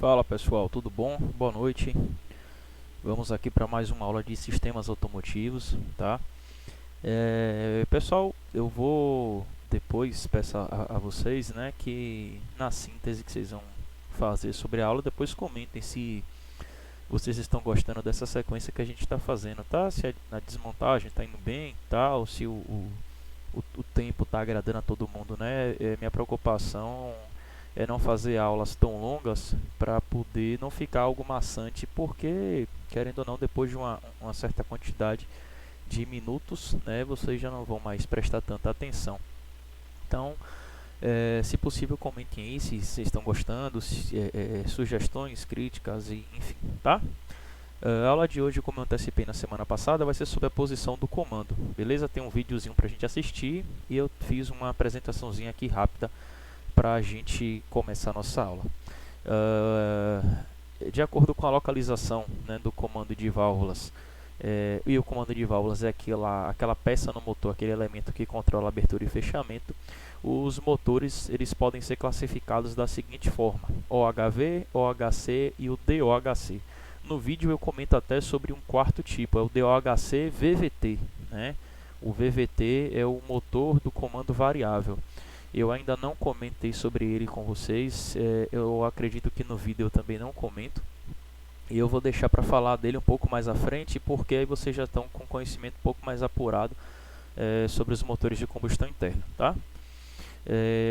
Fala pessoal, tudo bom? Boa noite. Vamos aqui para mais uma aula de sistemas automotivos, tá? Pessoal, eu vou depois peço a vocês, né, que na síntese que vocês vão fazer sobre a aula, depois comentem se vocês estão gostando dessa sequência que a gente está fazendo, tá? Se a desmontagem está indo bem, tal, se o tempo está agradando a todo mundo, né? Minha preocupação é não fazer aulas tão longas para poder não ficar algo maçante, porque, querendo ou não, depois de uma certa quantidade de minutos, né, vocês já não vão mais prestar tanta atenção. Então, se possível, comentem aí se vocês estão gostando, sugestões, críticas, e, enfim, tá? A aula de hoje, como eu antecipei na semana passada, vai ser sobre a posição do comando, beleza? Tem um videozinho para a gente assistir e eu fiz uma apresentaçãozinha aqui rápida para a gente começar a nossa aula. De acordo com a localização, né, do comando de válvulas, e o comando de válvulas é aquela peça no motor, aquele elemento que controla a abertura e fechamento. Os motores eles podem ser classificados da seguinte forma: OHV, OHC e o DOHC. No vídeo eu comento até sobre um quarto tipo, é o DOHC VVT, né? O VVT é o motor do comando variável. Eu ainda não comentei sobre ele com vocês, eu acredito que no vídeo eu também não comento. E eu vou deixar para falar dele um pouco mais à frente, porque aí vocês já estão com conhecimento um pouco mais apurado sobre os motores de combustão interna, tá?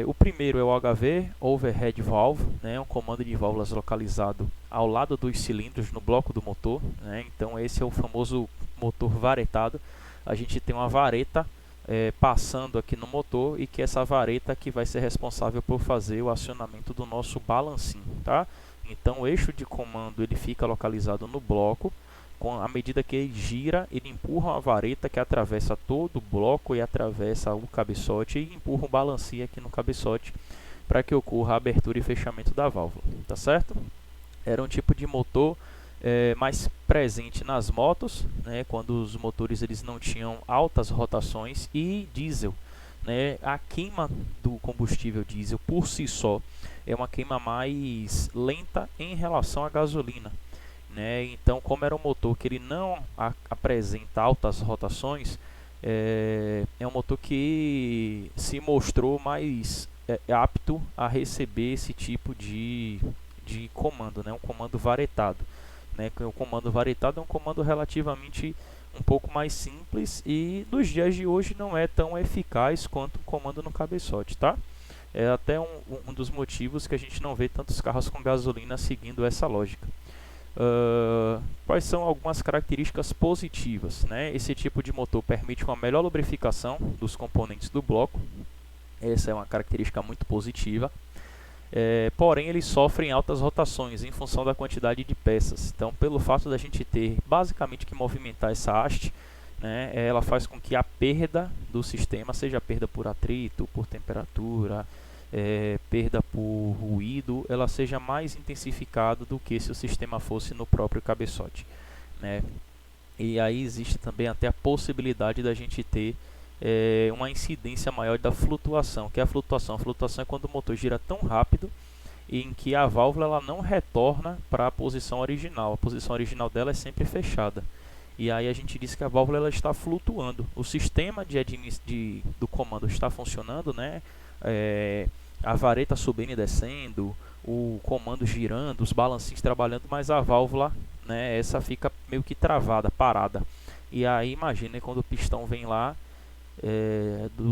O primeiro é o OHV, Overhead Valve, né, um comando de válvulas localizado ao lado dos cilindros no bloco do motor, né? Então esse é o famoso motor varetado. A gente tem uma vareta passando aqui no motor e que essa vareta que vai ser responsável por fazer o acionamento do nosso balancinho, tá? Então o eixo de comando ele fica localizado no bloco. À medida que ele gira, ele empurra a vareta que atravessa todo o bloco e atravessa o cabeçote e empurra um balancinho aqui no cabeçote para que ocorra a abertura e fechamento da válvula, tá certo? Era um tipo de motor mais presente nas motos, né, quando os motores eles não tinham altas rotações, e diesel, né, a queima do combustível diesel por si só é uma queima mais lenta em relação à gasolina, né? Então, como era um motor que ele não apresenta altas rotações, é um motor que se mostrou mais apto a receber esse tipo de comando, né? Um comando varetado, né? O comando varetado é um comando relativamente um pouco mais simples e nos dias de hoje não é tão eficaz quanto o comando no cabeçote, tá? É até um dos motivos que a gente não vê tantos carros com gasolina seguindo essa lógica. Quais são algumas características positivas, né? Esse tipo de motor permite uma melhor lubrificação dos componentes do bloco. Essa é uma característica muito positiva. Porém, eles sofrem altas rotações em função da quantidade de peças. Então, pelo fato da gente ter basicamente que movimentar essa haste, né, ela faz com que a perda do sistema, seja perda por atrito, por temperatura, perda por ruído, ela seja mais intensificada do que se o sistema fosse no próprio cabeçote, né? E aí existe também até a possibilidade da gente ter uma incidência maior da flutuação. Que é a flutuação? A flutuação é quando o motor gira tão rápido em que a válvula ela não retorna para a posição original. A posição original dela é sempre fechada. E aí a gente diz que a válvula ela está flutuando. O sistema do comando está funcionando, né? A vareta subindo e descendo, o comando girando, os balancinhos trabalhando, mas a válvula, né, essa fica meio que travada, parada. E aí imagina quando o pistão vem lá,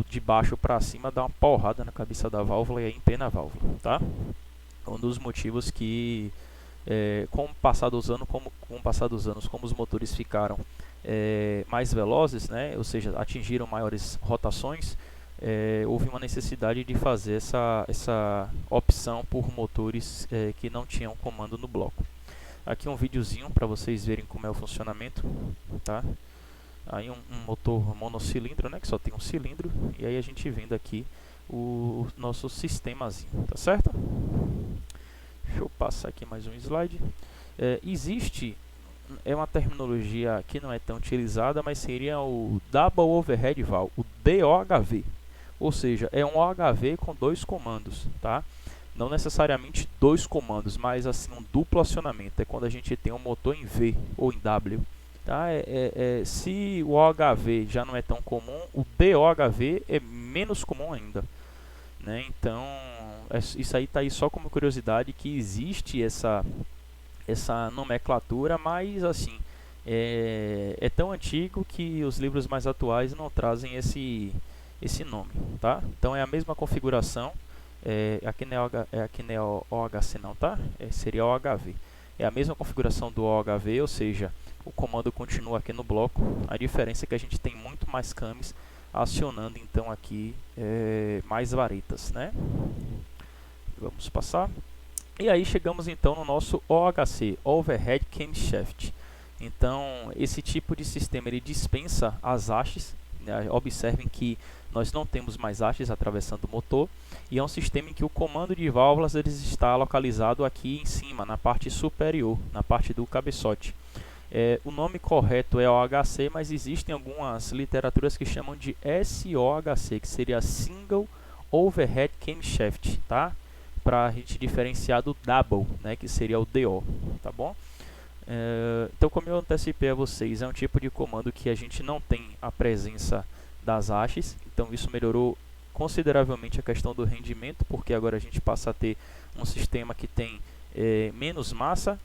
de baixo para cima, dá uma porrada na cabeça da válvula e aí empena a válvula, tá? Um dos motivos que, com o passar dos anos, como os motores ficaram mais velozes, né, ou seja, atingiram maiores rotações, houve uma necessidade de fazer essa opção por motores que não tinham comando no bloco. Aqui um videozinho para vocês verem como é o funcionamento, tá? Aí um motor monocilindro, né, que só tem um cilindro, e aí a gente vendo aqui o nosso sistemazinho, tá certo? Deixa eu passar aqui mais um slide. Existe uma terminologia que não é tão utilizada, mas seria o Double Overhead Valve, o DOHV. Ou seja, é um OHV com dois comandos, tá? Não necessariamente dois comandos, mas assim um duplo acionamento. É quando a gente tem um motor em V ou em W. Tá? Se o OHV já não é tão comum, o DOHV é menos comum ainda. Né? Então, isso aí está aí só como curiosidade que existe essa nomenclatura, mas assim é tão antigo que os livros mais atuais não trazem esse nome, tá? Então é a mesma configuração, aqui não é OHC não, tá? Seria OHV. É a mesma configuração do OHV, ou seja, o comando continua aqui no bloco. A diferença é que a gente tem muito mais cames acionando então aqui mais varetas, né? Vamos passar. E aí chegamos então no nosso OHC, Overhead Camshaft. Então esse tipo de sistema ele dispensa as hastes, né? Observem que nós não temos mais hastes atravessando o motor, e é um sistema em que o comando de válvulas ele está localizado aqui em cima, na parte superior, na parte do cabeçote. O nome correto é OHC, mas existem algumas literaturas que chamam de SOHC, que seria Single Overhead Camshaft, tá? Para a gente diferenciar do Double, né, que seria o DO, tá bom? Então, como eu antecipei a vocês, é um tipo de comando que a gente não tem a presença das hastes, então isso melhorou consideravelmente a questão do rendimento, porque agora a gente passa a ter um sistema que tem menos massa,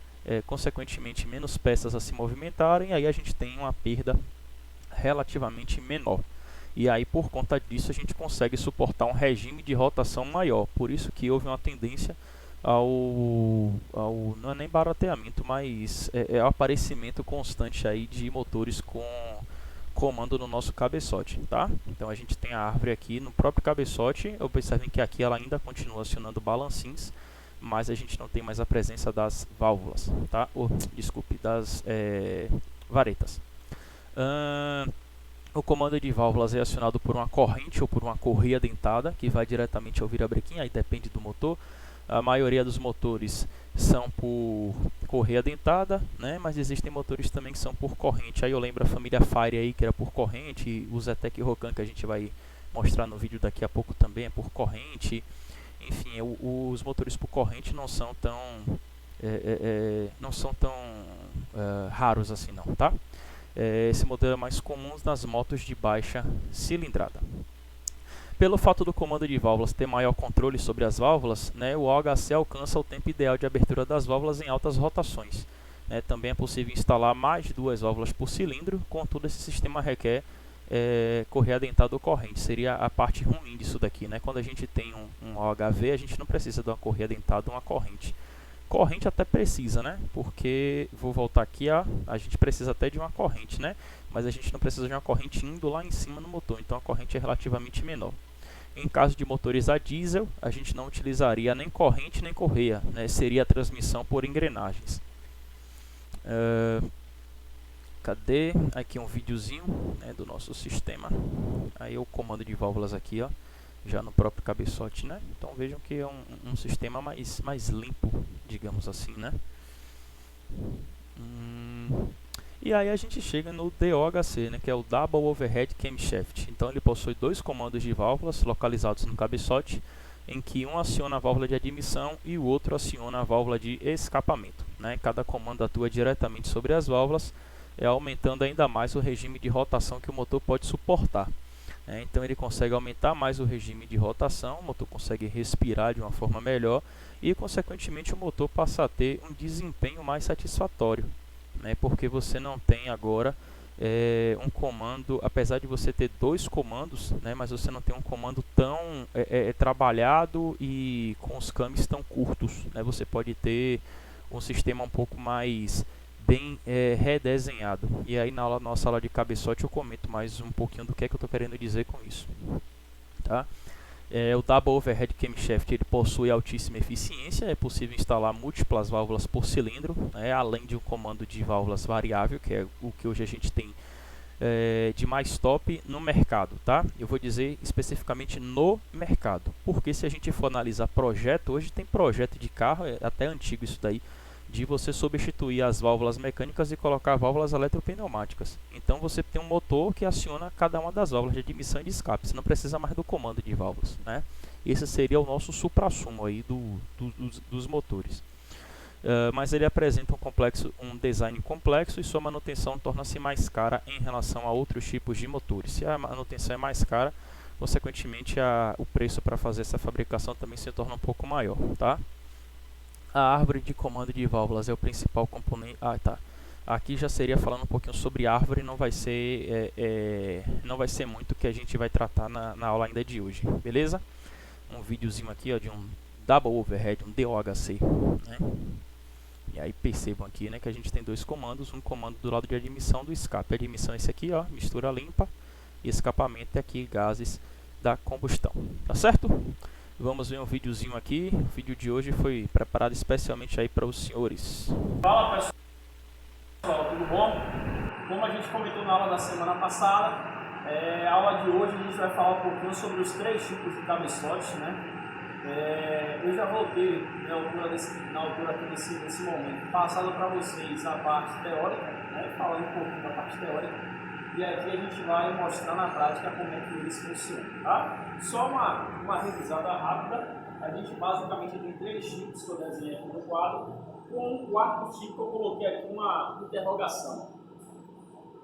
consequentemente menos peças a se movimentarem, e aí a gente tem uma perda relativamente menor. E aí, por conta disso, a gente consegue suportar um regime de rotação maior. Por isso que houve uma tendência não é nem barateamento, mas o aparecimento constante aí de motores com comando no nosso cabeçote, tá? Então a gente tem a árvore aqui no próprio cabeçote. Observem que aqui ela ainda continua acionando balancins, mas a gente não tem mais a presença das válvulas, tá? Desculpe, das varetas. O comando de válvulas é acionado por uma corrente ou por uma correia dentada, que vai diretamente ao virabrequim, aí depende do motor. A maioria dos motores são por correia dentada, né? Mas existem motores também que são por corrente. Aí eu lembro a família Fire aí, que era por corrente, o Zetec Rocan, que a gente vai mostrar no vídeo daqui a pouco, também é por corrente. Enfim, os motores por corrente não são tão raros assim não, tá? Esse modelo é mais comum nas motos de baixa cilindrada. Pelo fato do comando de válvulas ter maior controle sobre as válvulas, né, o OHC alcança o tempo ideal de abertura das válvulas em altas rotações. Também é possível instalar mais de 2 válvulas por cilindro, contudo esse sistema requer correia dentada ou corrente. Seria a parte ruim disso daqui, né? Quando a gente tem um OHV, a gente não precisa de uma correia dentada ou uma corrente. Corrente até precisa, né? Porque, vou voltar aqui, a gente precisa até de uma corrente, né? Mas a gente não precisa de uma corrente indo lá em cima no motor, então a corrente é relativamente menor. Em caso de motores a diesel, a gente não utilizaria nem corrente nem correia, né? Seria a transmissão por engrenagens. Cadê? Aqui um videozinho, né, do nosso sistema. Aí o comando de válvulas aqui, ó, já no próprio cabeçote, né? Então vejam que é um sistema mais limpo, digamos assim, né? E aí a gente chega no DOHC, né, que é o Double Overhead Camshaft. Então ele possui 2 comandos de válvulas localizados no cabeçote, em que um aciona a válvula de admissão e o outro aciona a válvula de escapamento, né? Cada comando atua diretamente sobre as válvulas, aumentando ainda mais o regime de rotação que o motor pode suportar. Então ele consegue aumentar mais o regime de rotação, o motor consegue respirar de uma forma melhor e consequentemente o motor passa a ter um desempenho mais satisfatório, né? Porque você não tem agora um comando, apesar de você ter 2 comandos, né? Mas você não tem um comando tão trabalhado e com os cames tão curtos, né? Você pode ter um sistema um pouco mais bem redesenhado. E aí na nossa aula de cabeçote eu comento mais um pouquinho do que é que eu estou querendo dizer com isso, tá? O Double Overhead Camshaft ele possui altíssima eficiência, é possível instalar múltiplas válvulas por cilindro, né, além de um comando de válvulas variável, que é o que hoje a gente tem de mais top no mercado, tá? Eu vou dizer especificamente no mercado, porque se a gente for analisar projeto, hoje tem projeto de carro, é até antigo isso daí, de você substituir as válvulas mecânicas e colocar válvulas eletropneumáticas. Então você tem um motor que aciona cada uma das válvulas de admissão e de escape. Você não precisa mais do comando de válvulas, né? Esse seria o nosso suprassumo aí dos motores. Mas ele apresenta um design complexo e sua manutenção torna-se mais cara em relação a outros tipos de motores. Se a manutenção é mais cara, consequentemente o preço para fazer essa fabricação também se torna um pouco maior, tá? A árvore de comando de válvulas é o principal componente. Aqui já seria falando um pouquinho sobre árvore, não vai ser muito que a gente vai tratar na aula ainda de hoje, beleza? Um videozinho aqui, ó, de um Double Overhead, um DOHC, né? E aí percebam aqui, né, que a gente tem dois comandos, um comando do lado de admissão do escape. A admissão é esse aqui, ó, mistura limpa, e escapamento é aqui gases da combustão, tá certo? Vamos ver um videozinho aqui. O vídeo de hoje foi preparado especialmente aí para os senhores. Fala pessoal, tudo bom? Como a gente comentou na aula da semana passada, a aula de hoje a gente vai falar um pouquinho sobre os três tipos de cabeçotes, né? Eu já voltei na altura aqui nesse momento, passado para vocês a parte teórica, né? Falando um pouquinho da parte teórica. E aqui a gente vai mostrar na prática como é que eles funcionam, tá? Só uma revisada rápida. A gente basicamente tem três tipos que eu desenhei aqui no quadro, com um quarto tipo que eu coloquei aqui uma interrogação.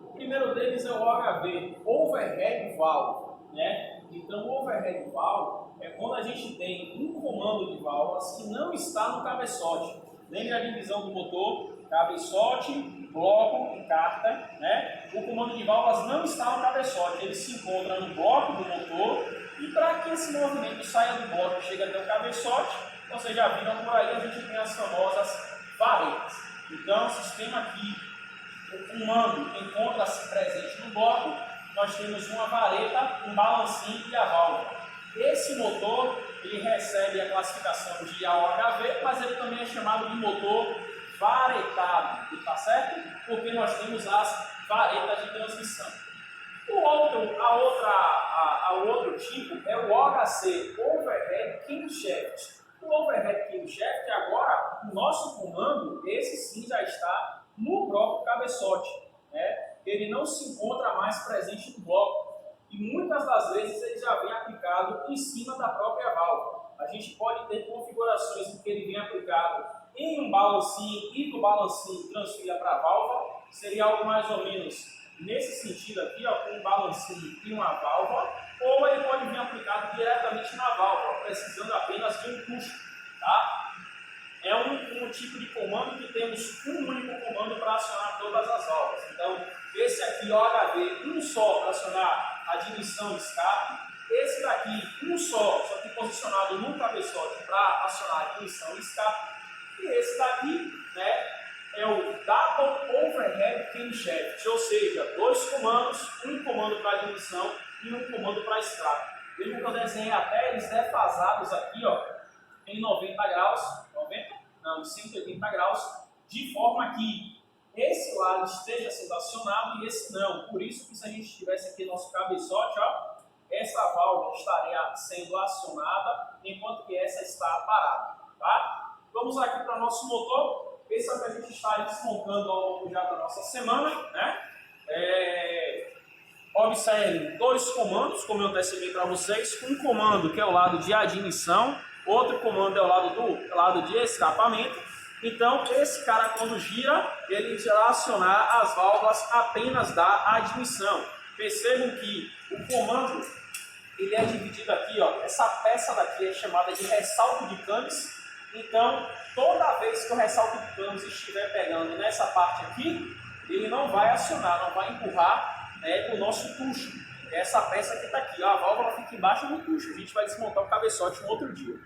O primeiro deles é o OHV, Overhead Valve, né? Então o Overhead Valve é quando a gente tem um comando de válvulas que não está no cabeçote. Lembre a divisão do motor, cabeçote, bloco e carta, né? O comando de válvulas não está no cabeçote, ele se encontra no bloco do motor, e para que esse movimento saia do bloco e chegue até o cabeçote, vocês já viram por aí, a gente tem as famosas varetas. Então, o sistema aqui, o comando encontra-se presente no bloco, nós temos uma vareta, um balancinho e a válvula. Esse motor, ele recebe a classificação de AOHV, mas ele também é chamado de motor varetado, tá certo? Porque nós temos as varetas de transmissão. O outro tipo é o OHC, Overhead Camshaft. O Overhead Camshaft, agora, o nosso comando, esse sim já está no próprio cabeçote, né? Ele não se encontra mais presente no bloco. E muitas das vezes ele já vem aplicado em cima da própria válvula. A gente pode ter configurações em que ele vem aplicado em um balancinho e do balancinho transfira para a válvula. Seria algo mais ou menos nesse sentido aqui, ó, com um balancinho e uma válvula. Ou ele pode vir aplicado diretamente na válvula, precisando apenas de um puxo, tá? É um tipo de comando que temos um único comando para acionar todas as válvulas. Então, esse aqui, OHV, um só para acionar a admissão e escape. Esse daqui, um só que posicionado no cabeçote para acionar a admissão e escape. E esse daqui, né, é o Double Overhead Camshaft, ou seja, dois comandos, um comando para admissão e um comando para escape. Veja que eu desenhei até eles defasados aqui, ó, em 90 graus, 180 graus, de forma que esse lado esteja sendo acionado e esse não. Por isso que se a gente tivesse aqui nosso cabeçote, ó, essa válvula estaria sendo acionada, enquanto que essa está parada, tá? Vamos aqui para o nosso motor. Esse é o que a gente está desmontando ao longo já da nossa semana, né? Observe dois comandos, como eu antecipei para vocês. Um comando que é o lado de admissão, outro comando é o lado de escapamento. Então, esse cara, quando gira, ele irá acionar as válvulas apenas da admissão. Percebam que o comando ele é dividido aqui, ó. Essa peça daqui é chamada de ressalto de camis. Então, toda vez que o ressalto de camis estiver pegando nessa parte aqui, ele não vai acionar, não vai empurrar, né, o nosso tucho. Essa peça que está aqui, ó, a válvula fica embaixo do tucho. A gente vai desmontar o cabeçote um outro dia.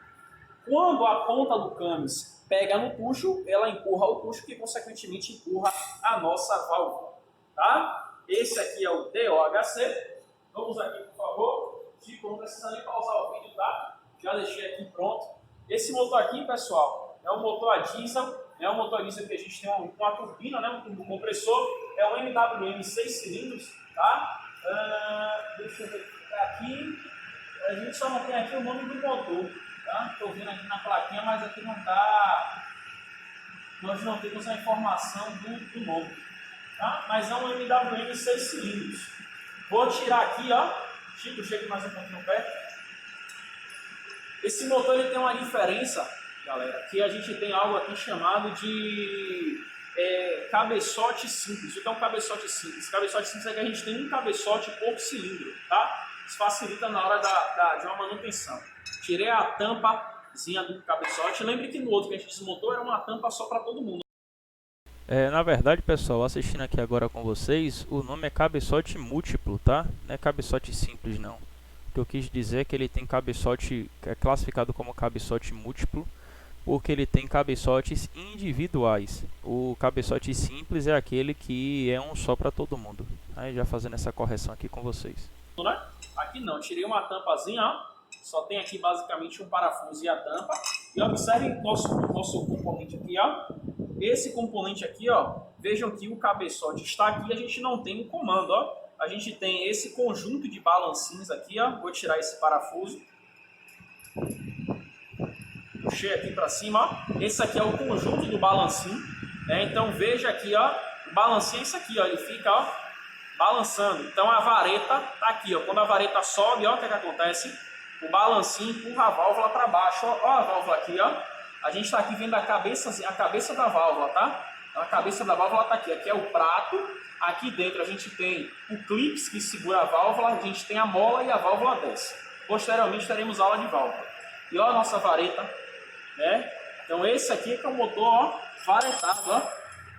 Quando a ponta do camis pega no tucho, ela empurra o tucho, que consequentemente empurra a nossa válvula, tá? Esse aqui é o DOHC. Vamos aqui, por favor. Chico, não precisa nem pausar o vídeo, tá? Já deixei aqui pronto. Esse motor aqui, pessoal, é um motor a diesel. É um motor a diesel que a gente tem uma turbina, né, um compressor. É um MWM 6 cilindros, tá? Deixa eu ver aqui. A gente só não tem aqui o nome do motor, tá? Estou vendo aqui na plaquinha, mas aqui não está. Nós não temos a informação do nome, tá? Mas é um MWM 6 cilindros. Vou tirar aqui, ó. Chico, chega mais um pouquinho perto. Esse motor ele tem uma diferença, galera, que a gente tem algo aqui chamado de cabeçote simples. O que é um cabeçote simples? Cabeçote simples é que a gente tem um cabeçote por cilindro, tá? Isso facilita na hora de uma manutenção. Tirei a tampazinha do cabeçote. Lembre que no outro que a gente desmontou era uma tampa só para todo mundo. Na verdade, pessoal, assistindo aqui agora com vocês, o nome é cabeçote múltiplo, tá? Não é cabeçote simples, não. O que eu quis dizer é que ele tem cabeçote, é classificado como cabeçote múltiplo, porque ele tem cabeçotes individuais. O cabeçote simples é aquele que é um só para todo mundo. Aí já fazendo essa correção aqui com vocês. Né? Aqui não, tirei uma tampazinha, ó. Só tem aqui basicamente um parafuso e a tampa. E observem o nosso componente aqui, ó. Esse componente aqui, ó, vejam que o cabeçote está aqui, a gente não tem um comando, ó. A gente tem esse conjunto de balancinhos aqui, ó. Vou tirar esse parafuso. Puxei aqui para cima, ó. Esse aqui é o conjunto do balancinho, né? Então veja aqui, ó, o balancinho é isso aqui, ó, ele fica, ó, balançando. Então a vareta tá aqui, ó. Quando a vareta sobe, ó, o que acontece? O balancinho empurra a válvula para baixo, ó. Ó a válvula aqui, ó. A gente está aqui vendo a cabeça da válvula, tá? Então, a cabeça da válvula tá aqui. Aqui é o prato. Aqui dentro a gente tem o clips que segura a válvula. A gente tem a mola e a válvula desce. Posteriormente teremos aula de válvula. E ó a nossa vareta, né? Então esse aqui é o motor, ó, varetado, ó.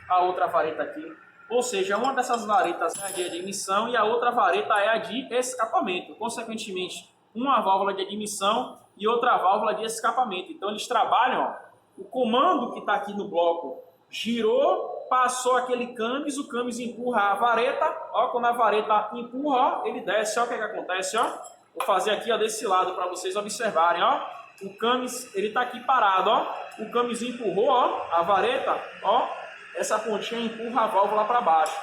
A outra vareta aqui. Ou seja, uma dessas varetas é a de admissão e a outra vareta é a de escapamento. Consequentemente, uma válvula de admissão e outra válvula de escapamento. Então eles trabalham, ó, o comando que está aqui no bloco girou, passou aquele câmbio, o câmbio empurra a vareta, ó, quando a vareta empurra, ó, ele desce, ó, o que acontece, ó. Vou fazer aqui, ó, desse lado para vocês observarem, ó. O câmbio, ele está aqui parado, ó. O câmbio empurrou, ó, a vareta, ó. Essa pontinha empurra a válvula para baixo.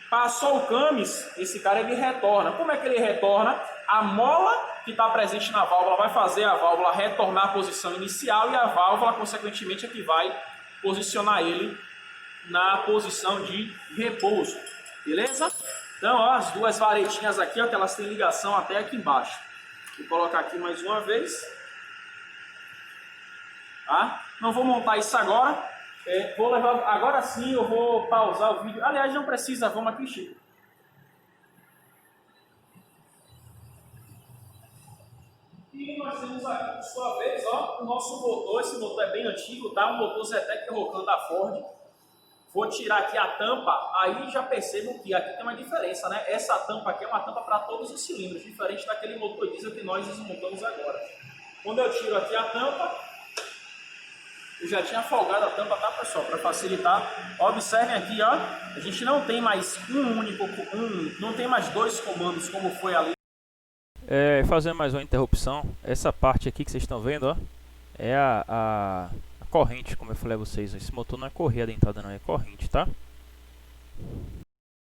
Passou o câmbio, esse cara ele retorna. Como é que ele retorna? A mola que está presente na válvula vai fazer a válvula retornar à posição inicial e a válvula, consequentemente, é que vai posicionar ele na posição de repouso. Beleza? Então, ó, as duas varetinhas aqui, ó, que elas têm ligação até aqui embaixo. Vou colocar aqui mais uma vez. Tá? Não vou montar isso agora. Vou levar, agora sim eu vou pausar o vídeo. Aliás, não precisa, vamos aqui, Chico. E nós temos aqui, por sua vez, ó, o nosso motor. Esse motor é bem antigo, tá? Um motor Zetec Rocan da Ford. Vou tirar aqui a tampa, aí já percebam que aqui tem uma diferença, né? Essa tampa aqui é uma tampa para todos os cilindros, diferente daquele motor diesel que nós desmontamos agora. Quando eu tiro aqui a tampa, eu já tinha folgado a tampa, tá, pessoal? Para facilitar. Observem aqui, ó. A gente não tem mais não tem mais dois comandos como foi ali. Fazendo mais uma interrupção. Essa parte aqui que vocês estão vendo, ó, é a corrente, como eu falei a vocês. Esse motor não é correia dentada, não, é corrente, tá?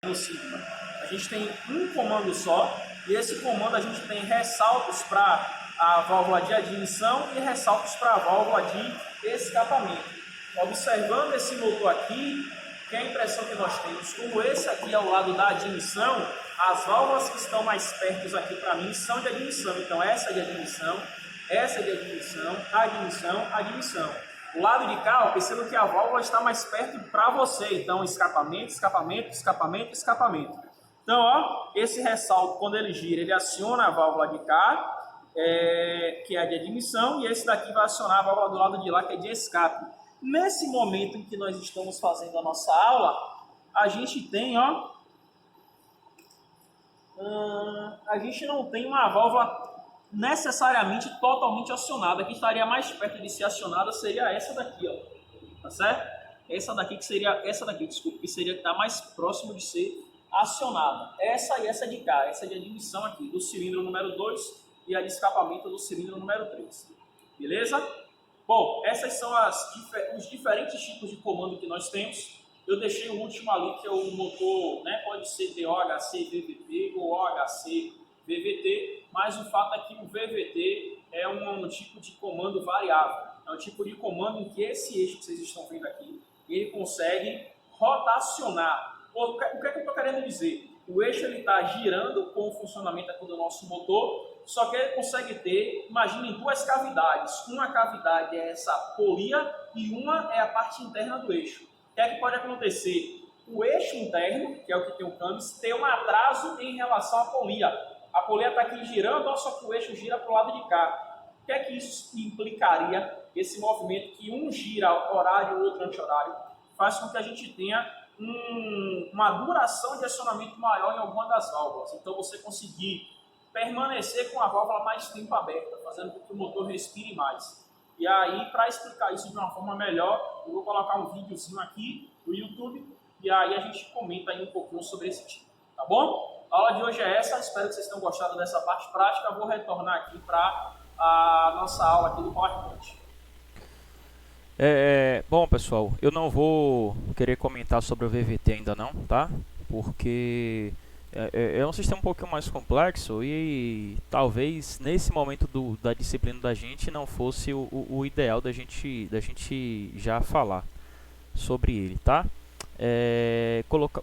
No Sigma. A gente tem um comando só. E esse comando a gente tem ressaltos para a válvula de admissão e ressaltos para a válvula de escapamento. Observando esse motor aqui, que é a impressão que nós temos, como esse aqui é o lado da admissão, as válvulas que estão mais perto aqui para mim são de admissão. Então essa é de admissão, essa é de admissão, admissão, admissão. O lado de cá, ó, perceba que a válvula está mais perto para você. Então escapamento, escapamento, escapamento, escapamento. Então, ó, esse ressalto, quando ele gira, ele aciona a válvula de cá, que é a de admissão, e esse daqui vai acionar a válvula do lado de lá, que é de escape. Nesse momento em que nós estamos fazendo a nossa aula, a gente tem, ó, a gente não tem uma válvula necessariamente totalmente acionada. Que estaria mais perto de ser acionada seria essa daqui, ó, tá certo? Essa daqui que seria, desculpa, que seria que está mais próximo de ser acionada. Essa e essa de cá, essa de admissão aqui, do cilindro número 2 e a de escapamento do cilindro número 3. Beleza? Bom, essas são os diferentes tipos de comando que nós temos. Eu deixei o último ali, que é o motor, né? Pode ser DOHC VVT ou OHC VVT, mas o fato é que o VVT é um tipo de comando variável. É um tipo de comando em que esse eixo que vocês estão vendo aqui, ele consegue rotacionar. O que é que eu estou querendo dizer? O eixo está girando com o funcionamento aqui do nosso motor, só que ele consegue ter, imagine, duas cavidades. Uma cavidade é essa polia e uma é a parte interna do eixo. O que é que pode acontecer? O eixo interno, que é o que tem o câmbio, tem um atraso em relação à polia. A polia está aqui girando, só que o eixo gira para o lado de cá. O que é que isso implicaria, esse movimento que um gira horário e o outro anti-horário, faz com que a gente tenha uma duração de acionamento maior em alguma das válvulas. Então você conseguir permanecer com a válvula mais tempo aberta, fazendo com que o motor respire mais. E aí, para explicar isso de uma forma melhor, eu vou colocar um videozinho aqui no YouTube e aí a gente comenta aí um pouquinho sobre esse tipo, tá bom? A aula de hoje é essa, espero que vocês tenham gostado dessa parte prática. Eu vou retornar aqui para a nossa aula aqui do PowerPoint. Bom, pessoal, eu não vou querer comentar sobre o VVT ainda não, tá? Porque é um sistema um pouquinho mais complexo e talvez nesse momento da disciplina da gente não fosse o ideal da gente já falar sobre ele, tá?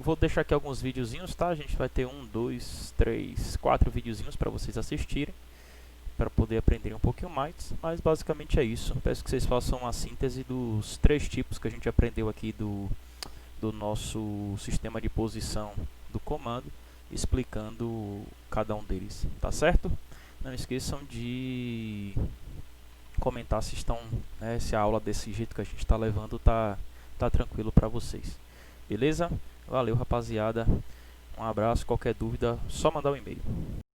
Vou deixar aqui alguns videozinhos, tá? A gente vai ter 1, 2, 3, 4 videozinhos para vocês assistirem, para poder aprender um pouquinho mais, mas basicamente é isso. Peço que vocês façam uma síntese dos 3 tipos que a gente aprendeu aqui do nosso sistema de posição do comando, explicando cada um deles, tá certo? Não esqueçam de comentar se se a aula desse jeito que a gente está levando tá tranquilo para vocês, beleza? Valeu, rapaziada, um abraço, qualquer dúvida só mandar um e-mail.